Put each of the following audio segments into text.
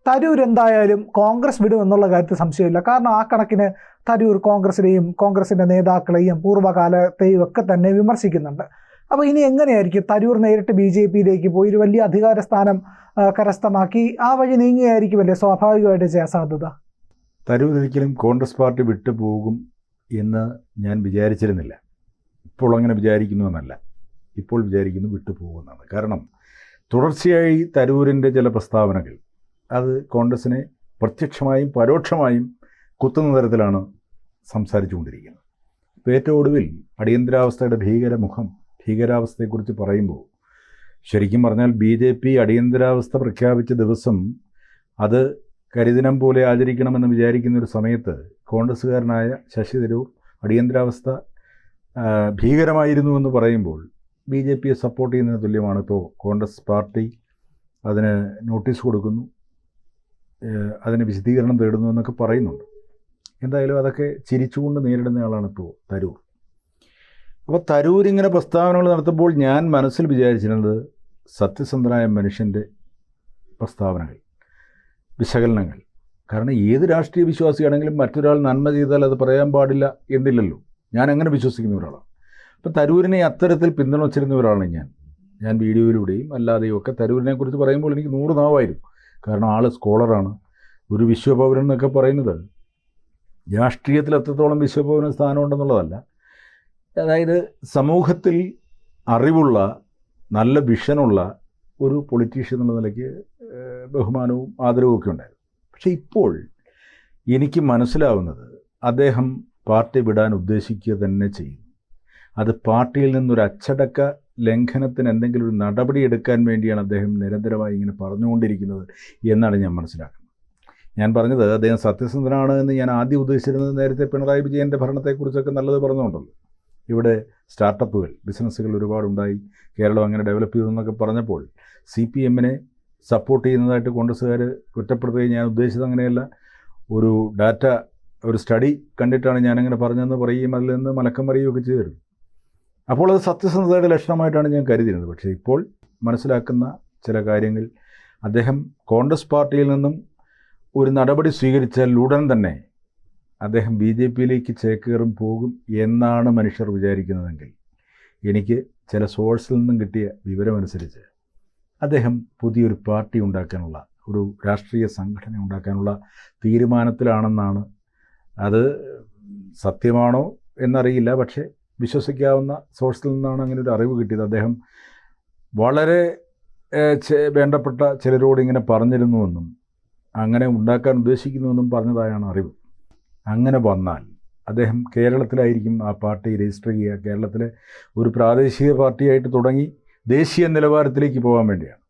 തരൂർ എന്തായാലും കോൺഗ്രസ് വിടുമെന്നുള്ള കാര്യത്തിൽ സംശയമില്ല. കാരണം ആ കണക്കിന് തരൂർ കോൺഗ്രസിനെയും കോൺഗ്രസിൻ്റെ നേതാക്കളെയും പൂർവ്വകാലത്തെയും ഒക്കെ തന്നെ വിമർശിക്കുന്നുണ്ട്. അപ്പോൾ ഇനി എങ്ങനെയായിരിക്കും തരൂർ നേരിട്ട് BJP-യിലേക്ക് പോയി ഒരു വലിയ അധികാര സ്ഥാനം കരസ്ഥമാക്കി ആ വഴി നീങ്ങുകയായിരിക്കുമല്ലേ സ്വാഭാവികമായിട്ട് ചെയ്യാൻ സാധ്യത? തരൂർ ഒരിക്കലും കോൺഗ്രസ് പാർട്ടി വിട്ടുപോകും എന്ന് ഞാൻ വിചാരിച്ചിരുന്നില്ല. ഇപ്പോൾ അങ്ങനെ വിചാരിക്കുന്നുവെന്നല്ല, ഇപ്പോൾ വിചാരിക്കുന്നു വിട്ടുപോകുമെന്നാണ്. കാരണം തുടർച്ചയായി തരൂരിൻ്റെ ചില പ്രസ്താവനകൾ അത് കോൺഗ്രസിനെ പ്രത്യക്ഷമായും പരോക്ഷമായും കുത്തുന്ന തരത്തിലാണ് സംസാരിച്ചുകൊണ്ടിരിക്കുന്നത്. ഇപ്പോൾ ഏറ്റവും ഒടുവിൽ അടിയന്തരാവസ്ഥയുടെ ഭീകരാവസ്ഥയെക്കുറിച്ച് പറയുമ്പോൾ ശരിക്കും പറഞ്ഞാൽ BJP അടിയന്തരാവസ്ഥ പ്രഖ്യാപിച്ച ദിവസം അത് കരിദിനം പോലെ ആചരിക്കണമെന്ന് വിചാരിക്കുന്ന ഒരു സമയത്ത് കോൺഗ്രസ്സുകാരനായ ശശി തരൂർ അടിയന്തരാവസ്ഥ ഭീകരമായിരുന്നു എന്ന് പറയുമ്പോൾ BJPയെ സപ്പോർട്ട് ചെയ്യുന്നതിന് തുല്യമാണ്. ഇപ്പോൾ കോൺഗ്രസ് പാർട്ടി അതിന് നോട്ടീസ് കൊടുക്കുന്നു, അതിന് വിശദീകരണം തേടുന്നു എന്നൊക്കെ പറയുന്നുണ്ട്. എന്തായാലും അതൊക്കെ ചിരിച്ചുകൊണ്ട് നേരിടുന്ന ഇപ്പോൾ തരൂർ. അപ്പോൾ തരൂർ ഇങ്ങനെ പ്രസ്താവനകൾ നടത്തുമ്പോൾ ഞാൻ മനസ്സിൽ വിചാരിച്ചിരുന്നത് സത്യസന്ധനായ മനുഷ്യൻ്റെ പ്രസ്താവനകൾ, വിശകലനങ്ങൾ. കാരണം ഏത് രാഷ്ട്രീയ വിശ്വാസിയാണെങ്കിലും മറ്റൊരാൾ നന്മ ചെയ്താൽ അത് പറയാൻ പാടില്ല എന്നില്ലല്ലോ. ഞാൻ അങ്ങനെ വിശ്വസിക്കുന്ന ഒരാളാണ്. അപ്പോൾ തരൂരിനെ അത്തരത്തിൽ പിന്തുണച്ചിരുന്ന ഒരാളാണ് ഞാൻ വീഡിയോയിലൂടെയും അല്ലാതെയും ഒക്കെ തരൂരിനെക്കുറിച്ച് പറയുമ്പോൾ എനിക്ക് 100 നാവായിരുന്നു. കാരണം ആൾ സ്കോളറാണ്, ഒരു വിശ്വപൗരൻ എന്നൊക്കെ പറയുന്നത് രാഷ്ട്രീയത്തിൽ എത്രത്തോളം വിശ്വപൗരൻ സ്ഥാനമുണ്ടെന്നുള്ളതല്ല, അതായത് സമൂഹത്തിൽ അറിവുള്ള നല്ല വിഷനുള്ള ഒരു പൊളിറ്റീഷ്യൻ എന്നുള്ള നിലയ്ക്ക് ബഹുമാനവും ആദരവും ഒക്കെ ഉണ്ടായിരുന്നു. പക്ഷേ ഇപ്പോൾ എനിക്ക് മനസ്സിലാവുന്നത് അദ്ദേഹം പാർട്ടി വിടാൻ ഉദ്ദേശിക്കുക തന്നെ ചെയ്യും. അത് പാർട്ടിയിൽ നിന്നൊരു അച്ചടക്ക ലംഘനത്തിന് എന്തെങ്കിലും ഒരു നടപടി എടുക്കാൻ വേണ്ടിയാണ് അദ്ദേഹം നിരന്തരമായി ഇങ്ങനെ പറഞ്ഞുകൊണ്ടിരിക്കുന്നത് എന്നാണ് ഞാൻ മനസ്സിലാക്കുന്നത്. ഞാൻ പറഞ്ഞത് അദ്ദേഹം സത്യസന്ധനാണ് എന്ന് ഞാൻ ആദ്യം ഉദ്ദേശിച്ചിരുന്നത് നേരത്തെ പിണറായി വിജയൻ്റെ ഭരണത്തെക്കുറിച്ചൊക്കെ നല്ലത് പറഞ്ഞുകൊണ്ടല്ലോ. ഇവിടെ സ്റ്റാർട്ടപ്പുകൾ, ബിസിനസ്സുകൾ ഒരുപാടുണ്ടായി, കേരളം അങ്ങനെ ഡെവലപ്പ് ചെയ്തു എന്നൊക്കെ പറഞ്ഞപ്പോൾ CPM-നെ സപ്പോർട്ട് ചെയ്യുന്നതായിട്ട് കോൺഗ്രസ്സുകാർ കുറ്റപ്പെടുത്തുകയും ഞാൻ ഉദ്ദേശിച്ചത് അങ്ങനെയല്ല. ഒരു സ്റ്റഡി കണ്ടിട്ടാണ് ഞാനങ്ങനെ പറഞ്ഞതെന്ന് പറയുകയും അതിൽ നിന്ന് മലക്കം പറയുകയൊക്കെ ചെയ്തിരുന്നു. അപ്പോൾ അത് സത്യസന്ധതയുടെ ലക്ഷണമായിട്ടാണ് ഞാൻ കരുതിയിരുന്നത്. പക്ഷേ ഇപ്പോൾ മനസ്സിലാക്കുന്ന ചില കാര്യങ്ങൾ, അദ്ദേഹം കോൺഗ്രസ് പാർട്ടിയിൽ നിന്നും ഒരു നടപടി സ്വീകരിച്ചാൽ ഉടൻ തന്നെ അദ്ദേഹം BJP-യിലേക്ക് ചേക്കേറും പോകും എന്നാണ് മനുഷ്യർ വിചാരിക്കുന്നതെങ്കിൽ, എനിക്ക് ചില സോഴ്സിൽ നിന്നും കിട്ടിയ വിവരമനുസരിച്ച് അദ്ദേഹം പുതിയൊരു പാർട്ടി ഉണ്ടാക്കാനുള്ള, ഒരു രാഷ്ട്രീയ സംഘടന ഉണ്ടാക്കാനുള്ള തീരുമാനത്തിലാണെന്നാണ്. അത് സത്യമാണോ എന്നറിയില്ല, പക്ഷേ വിശ്വസിക്കാവുന്ന സോഴ്സിൽ നിന്നാണ് അങ്ങനെ ഒരു അറിവ് കിട്ടിയത്. അദ്ദേഹം വളരെ വേണ്ടപ്പെട്ട ചിലരോട് ഇങ്ങനെ പറഞ്ഞിരുന്നുവെന്നും അങ്ങനെ ഉണ്ടാക്കാൻ ഉദ്ദേശിക്കുന്നുവെന്നും പറഞ്ഞതായാണ് അറിവ്. അങ്ങനെ വന്നാൽ അദ്ദേഹം കേരളത്തിലായിരിക്കും ആ പാർട്ടി രജിസ്റ്റർ ചെയ്യുക. കേരളത്തിലെ ഒരു പ്രാദേശിക പാർട്ടിയായിട്ട് തുടങ്ങി ദേശീയ നിലവാരത്തിലേക്ക് പോകാൻ വേണ്ടിയാണ്.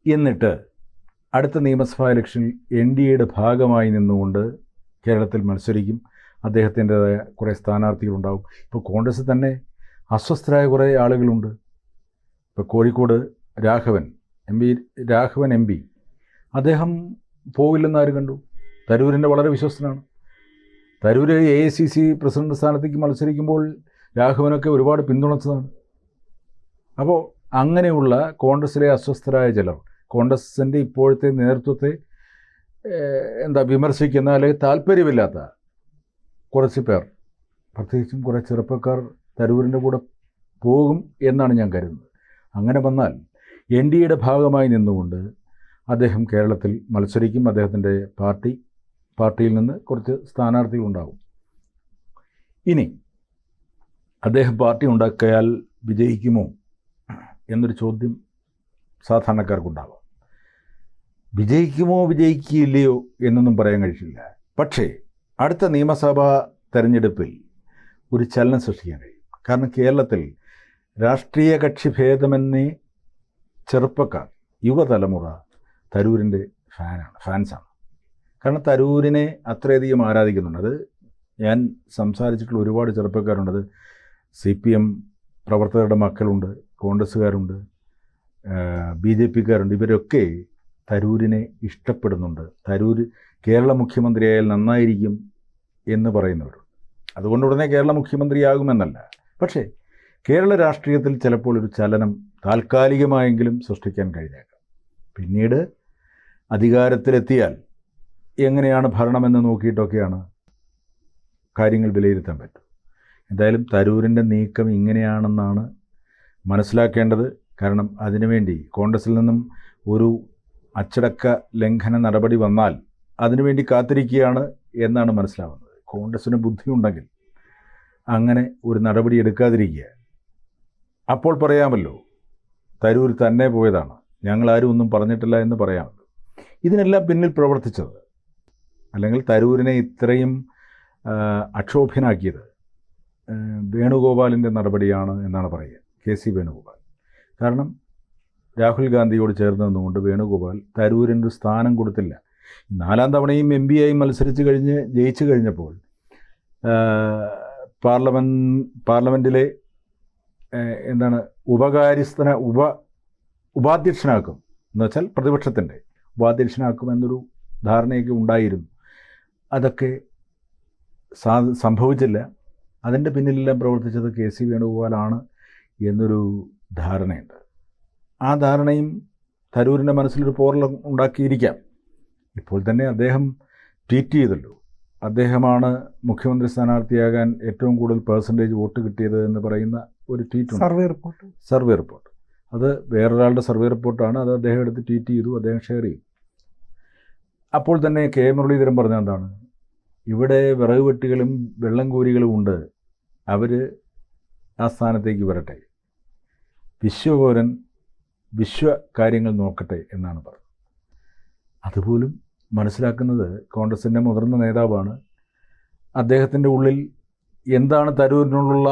എന്നിട്ട് അടുത്ത നിയമസഭാ ഇലക്ഷനിൽ NDAയുടെ ഭാഗമായി നിന്നുകൊണ്ട് കേരളത്തിൽ മത്സരിക്കും. അദ്ദേഹത്തിൻ്റെതായ കുറേ സ്ഥാനാർത്ഥികളുണ്ടാവും. ഇപ്പോൾ കോൺഗ്രസ് തന്നെ അസ്വസ്ഥരായ കുറേ ആളുകളുണ്ട്. ഇപ്പോൾ കോഴിക്കോട് രാഘവൻ എം പി അദ്ദേഹം പോവില്ലെന്ന് ആര് കണ്ടു? തരൂരിൻ്റെ വളരെ വിശ്വസ്തനാണ്. തരൂർ AICC പ്രസിഡന്റ് സ്ഥാനത്തേക്ക് മത്സരിക്കുമ്പോൾ രാഘവനൊക്കെ ഒരുപാട് പിന്തുണച്ചതാണ്. അപ്പോൾ അങ്ങനെയുള്ള കോൺഗ്രസ്സിലെ അസ്വസ്ഥരായ ചിലർ, കോൺഗ്രസിൻ്റെ ഇപ്പോഴത്തെ നേതൃത്വത്തെ വിമർശിക്കുന്ന അല്ലെങ്കിൽ താല്പര്യമില്ലാത്ത കുറച്ച് പേർ, പ്രത്യേകിച്ചും കുറേ ചെറുപ്പക്കാർ തരൂരിൻ്റെ കൂടെ പോകും എന്നാണ് ഞാൻ കരുതുന്നത്. അങ്ങനെ വന്നാൽ NDAയുടെ ഭാഗമായി നിന്നുകൊണ്ട് അദ്ദേഹം കേരളത്തിൽ മത്സരിക്കും. അദ്ദേഹത്തിൻ്റെ പാർട്ടിയിൽ നിന്ന് കുറച്ച് സ്ഥാനാർത്ഥികളുണ്ടാകും. ഇനി അദ്ദേഹം പാർട്ടി ഉണ്ടാക്കിയാൽ വിജയിക്കുമോ എന്നൊരു ചോദ്യം സാധാരണക്കാർക്കുണ്ടാവാം. വിജയിക്കില്ലയോ എന്നൊന്നും പറയാൻ കഴിയില്ല. പക്ഷേ അടുത്ത നിയമസഭാ തെരഞ്ഞെടുപ്പിൽ ഒരു ചലനം സൃഷ്ടിക്കാൻ കഴിയും. കാരണം കേരളത്തിൽ രാഷ്ട്രീയ കക്ഷി ഭേദമെന്നേ ചെറുപ്പക്കാർ, യുവതലമുറ തരൂരിൻ്റെ ഫാൻസാണ്. കാരണം തരൂരിനെ അത്രയധികം ആരാധിക്കുന്നുണ്ട്. അത് ഞാൻ സംസാരിച്ചിട്ടുള്ള ഒരുപാട് ചെറുപ്പക്കാരുണ്ട്. അത് CPM പ്രവർത്തകരുടെ മക്കളുണ്ട്, കോൺഗ്രസ്സുകാരുണ്ട്, BJPക്കാരുണ്ട്. ഇവരൊക്കെ തരൂരിനെ ഇഷ്ടപ്പെടുന്നുണ്ട്. തരൂർ കേരള മുഖ്യമന്ത്രിയായാൽ നന്നായിരിക്കും എന്ന് പറയുന്നവരുണ്ട്. അതുകൊണ്ട് ഉടനെ കേരള മുഖ്യമന്ത്രിയാകുമെന്നല്ല, പക്ഷേ കേരള രാഷ്ട്രീയത്തിൽ ചിലപ്പോൾ ഒരു ചലനം താൽക്കാലികമായെങ്കിലും സൃഷ്ടിക്കാൻ കഴിഞ്ഞേക്കാം. പിന്നീട് അധികാരത്തിലെത്തിയാൽ എങ്ങനെയാണ് ഭരണമെന്ന് നോക്കിയിട്ടൊക്കെയാണ് കാര്യങ്ങൾ വിലയിരുത്താൻ പറ്റും. എന്തായാലും തരൂരിൻ്റെ നീക്കം ഇങ്ങനെയാണെന്നാണ് മനസ്സിലാക്കേണ്ടത്. കാരണം അതിനുവേണ്ടി കോൺഗ്രസിൽ നിന്നും ഒരു അച്ചടക്ക ലംഘന നടപടി വന്നാൽ അതിനുവേണ്ടി കാത്തിരിക്കുകയാണ് എന്നാണ് മനസ്സിലാവുന്നത്. കോൺഗ്രസിന് ബുദ്ധിയുണ്ടെങ്കിൽ അങ്ങനെ ഒരു നടപടി എടുക്കാതിരിക്കുക. അപ്പോൾ പറയാമല്ലോ തരൂർ തന്നെ പോയതാണ്, ഞങ്ങളാരും ഒന്നും പറഞ്ഞിട്ടില്ല എന്ന് പറയാമല്ലോ. ഇതിനെല്ലാം പിന്നിൽ പ്രവർത്തിച്ചത്, അല്ലെങ്കിൽ തരൂരിനെ ഇത്രയും അക്ഷോഭ്യനാക്കിയത് വേണുഗോപാലിൻ്റെ നടപടിയാണ് എന്നാണ് പറയുക. KC വേണുഗോപാൽ. കാരണം രാഹുൽ ഗാന്ധിയോട് ചേർന്ന് നിന്നുകൊണ്ട് വേണുഗോപാൽ തരൂരിൻ്റെ ഒരു സ്ഥാനം കൊടുത്തില്ല. 4ാം തവണയും MP ആയി മത്സരിച്ച് കഴിഞ്ഞ് ജയിച്ചു കഴിഞ്ഞപ്പോൾ പാർലമെൻറ്റിലെ ഉപാധ്യക്ഷനാക്കും എന്ന് വെച്ചാൽ പ്രതിപക്ഷത്തിൻ്റെ ഉപാധ്യക്ഷനാക്കും എന്നൊരു ധാരണയൊക്കെ ഉണ്ടായിരുന്നു. അതൊക്കെ സംഭവിച്ചില്ല. അതിൻ്റെ പിന്നിലെല്ലാം പ്രവർത്തിച്ചത് KC വേണുഗോപാലാണ് എന്നൊരു ധാരണയുണ്ട്. ആ ധാരണയും തരൂരിൻ്റെ മനസ്സിലൊരു പോറൽ ഉണ്ടാക്കിയിരിക്കാം. ഇപ്പോൾ തന്നെ അദ്ദേഹം ട്വീറ്റ് ചെയ്തല്ലോ, അദ്ദേഹമാണ് മുഖ്യമന്ത്രി സ്ഥാനാർത്ഥിയാകാൻ ഏറ്റവും കൂടുതൽ % വോട്ട് കിട്ടിയത് എന്ന് പറയുന്ന ഒരു ട്വീറ്റ്. സർവേ റിപ്പോർട്ട് അത് വേറൊരാളുടെ സർവേ റിപ്പോർട്ടാണ്. അത് അദ്ദേഹം എടുത്ത് ട്വീറ്റ് ചെയ്തു, അദ്ദേഹം ഷെയർ ചെയ്തു. അപ്പോൾ തന്നെ K മുരളീധരൻ പറഞ്ഞ എന്താണ്, ഇവിടെ വിറക് വെട്ടികളും വെള്ളം കോരികളും ഉണ്ട്, അവർ ആ സ്ഥാനത്തേക്ക് വരട്ടെ, വിശ്വപൗരൻ കാര്യങ്ങൾ നോക്കട്ടെ എന്നാണ് പറഞ്ഞത്. അതുപോലും മനസ്സിലാക്കുന്നത് കോൺഗ്രസിൻ്റെ മുതിർന്ന നേതാവാണ്. അദ്ദേഹത്തിൻ്റെ ഉള്ളിൽ എന്താണ് തരൂരിനോടുള്ള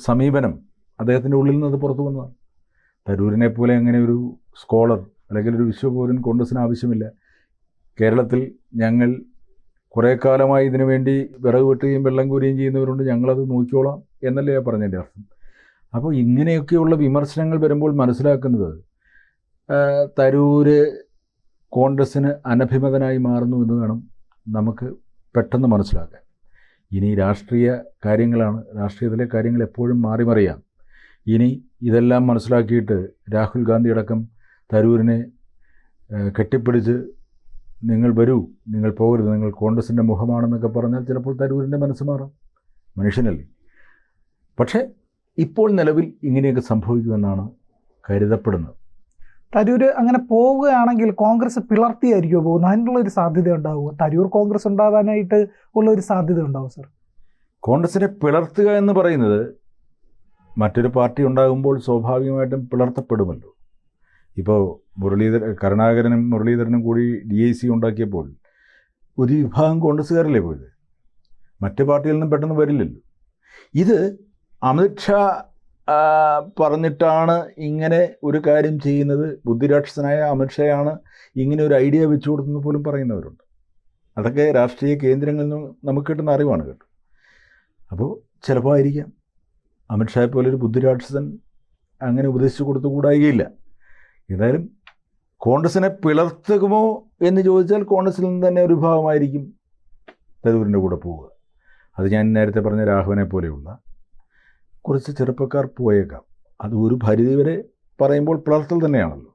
സമീപനം, അദ്ദേഹത്തിൻ്റെ ഉള്ളിൽ നിന്ന് അത് പുറത്തു വന്നതാണ്. തരൂരിനെ പോലെ അങ്ങനെ ഒരു സ്കോളർ അല്ലെങ്കിൽ ഒരു വിശ്വപൗരൻ കോൺഗ്രസിന് ആവശ്യമില്ല. കേരളത്തിൽ ഞങ്ങൾ കുറേ കാലമായി ഇതിനു വേണ്ടി വിറക് വെട്ടുകയും വെള്ളം കോരുകയും ചെയ്യുന്നവരുണ്ട്, ഞങ്ങളത് നോക്കിക്കോളാം എന്നല്ലേ പറഞ്ഞതിൻ്റെ അർത്ഥം. അപ്പോൾ ഇങ്ങനെയൊക്കെയുള്ള വിമർശനങ്ങൾ വരുമ്പോൾ മനസ്സിലാക്കുന്നത് തരൂര് കോൺഗ്രസ്സിന് അനഭിമതനായി മാറുന്നു എന്ന് വേണം നമുക്ക് പെട്ടെന്ന് മനസ്സിലാക്കാൻ. ഇനി രാഷ്ട്രീയ കാര്യങ്ങളാണ്, രാഷ്ട്രീയത്തിലെ കാര്യങ്ങൾ എപ്പോഴും മാറിമറിയാം. ഇനി ഇതെല്ലാം മനസ്സിലാക്കിയിട്ട് രാഹുൽ ഗാന്ധി അടക്കം തരൂരിനെ കെട്ടിപ്പിടിച്ച് നിങ്ങൾ വരൂ, നിങ്ങൾ പോകരുത്, നിങ്ങൾ കോൺഗ്രസിൻ്റെ മുഖമാണെന്നൊക്കെ പറഞ്ഞാൽ ചിലപ്പോൾ തരൂരിൻ്റെ മനസ്സ് മാറാം, മനുഷ്യനല്ലേ. പക്ഷേ ഇപ്പോൾ നിലവിൽ ഇങ്ങനെയൊക്കെ സംഭവിക്കുമെന്നാണ് കരുതപ്പെടുന്നത്. തരൂർ അങ്ങനെ പോവുകയാണെങ്കിൽ കോൺഗ്രസ് പിളർത്തിയായിരിക്കുമോ പോകുന്നത്? അതിനുള്ളൊരു സാധ്യത ഉണ്ടാവുമോ? തരൂർ കോൺഗ്രസ് ഉണ്ടാവാനായിട്ട് ഉള്ളൊരു സാധ്യത ഉണ്ടാവും സർ? കോൺഗ്രസിനെ പിളർത്തുക എന്ന് പറയുന്നത് മറ്റൊരു പാർട്ടി ഉണ്ടാകുമ്പോൾ സ്വാഭാവികമായിട്ടും പിളർത്തപ്പെടുമല്ലോ. ഇപ്പോൾ കരുണാകരനും മുരളീധരനും കൂടി DIC ഉണ്ടാക്കിയപ്പോൾ ഒരു വിഭാഗം കോൺഗ്രസ്സുകാരല്ലേ പോയത്, മറ്റു പാർട്ടിയിൽ നിന്നും പെട്ടെന്ന് വരില്ലല്ലോ. ഇത് അമിത്ഷാ പറഞ്ഞിട്ടാണ് ഇങ്ങനെ ഒരു കാര്യം ചെയ്യുന്നത്, ബുദ്ധിരാക്ഷസനായ അമിത്ഷായാണ് ഇങ്ങനെ ഒരു ഐഡിയ വെച്ചു കൊടുത്തെന്ന് പോലും പറയുന്നവരുണ്ട്. അതൊക്കെ രാഷ്ട്രീയ കേന്ദ്രങ്ങളിൽ നിന്ന് നമുക്ക് കിട്ടുന്ന അറിവാണ് കേട്ടോ. അപ്പോൾ ചിലപ്പോൾ ആയിരിക്കാം അമിത്ഷായെ പോലൊരു ബുദ്ധിരാക്ഷസൻ അങ്ങനെ ഉപദേശിച്ചു കൊടുത്തുകൂടായികയില്ല. ഏതായാലും കോൺഗ്രസിനെ പിളർത്തുമോ എന്ന് ചോദിച്ചാൽ കോൺഗ്രസിൽ നിന്ന് തന്നെ ഒരു വിഭാഗമായിരിക്കും തരൂരിൻ്റെ കൂടെ പോവുക. അത് ഞാൻ നേരത്തെ പറഞ്ഞ രാഘവനെ പോലെയുള്ള കുറച്ച് ചെറുപ്പക്കാർ പോയേക്കാം. അത് ഒരു പരിധി വരെ പറയുമ്പോൾ പിളർത്തൽ തന്നെയാണല്ലോ,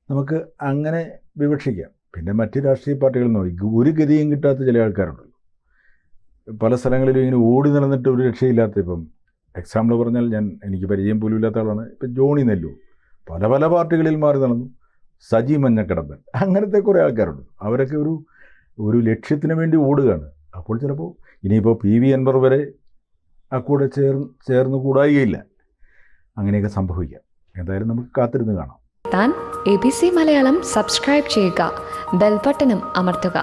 നമുക്ക് അങ്ങനെ വിവക്ഷിക്കാം. പിന്നെ മറ്റ് രാഷ്ട്രീയ പാർട്ടികൾ നോക്കി ഒരു ഗതിയും കിട്ടാത്ത ചില ആൾക്കാരുണ്ടല്ലോ, പല സ്ഥലങ്ങളിലും ഇങ്ങനെ ഓടി നടന്നിട്ട് ഒരു രക്ഷയില്ലാത്ത. ഇപ്പം എക്സാമ്പിൾ പറഞ്ഞാൽ എനിക്ക് പരിചയം പോലും ഇല്ലാത്ത ആളാണ് ഇപ്പം ജോണി നെല്ലൂർ, പല പാർട്ടികളിൽ മാറി നടന്നു. സജി മഞ്ഞക്കടമ്പൻ, അങ്ങനത്തെ കുറേ ആൾക്കാരുണ്ട്. അവരൊക്കെ ഒരു ലക്ഷ്യത്തിന് വേണ്ടി ഓടുകയാണ്. അപ്പോൾ ചിലപ്പോൾ ഇനിയിപ്പോൾ PV അൻവർ വരെ ആ കൂടെ ചേർന്ന് കൂടായികയില്ല. അങ്ങനെയൊക്കെ സംഭവിക്കാം. എന്തായാലും നമുക്ക് കാത്തിരുന്ന് കാണാം. താൻ ABC മലയാളം സബ്സ്ക്രൈബ് ചെയ്യുക, ബെൽ ബട്ടണും അമർത്തുക.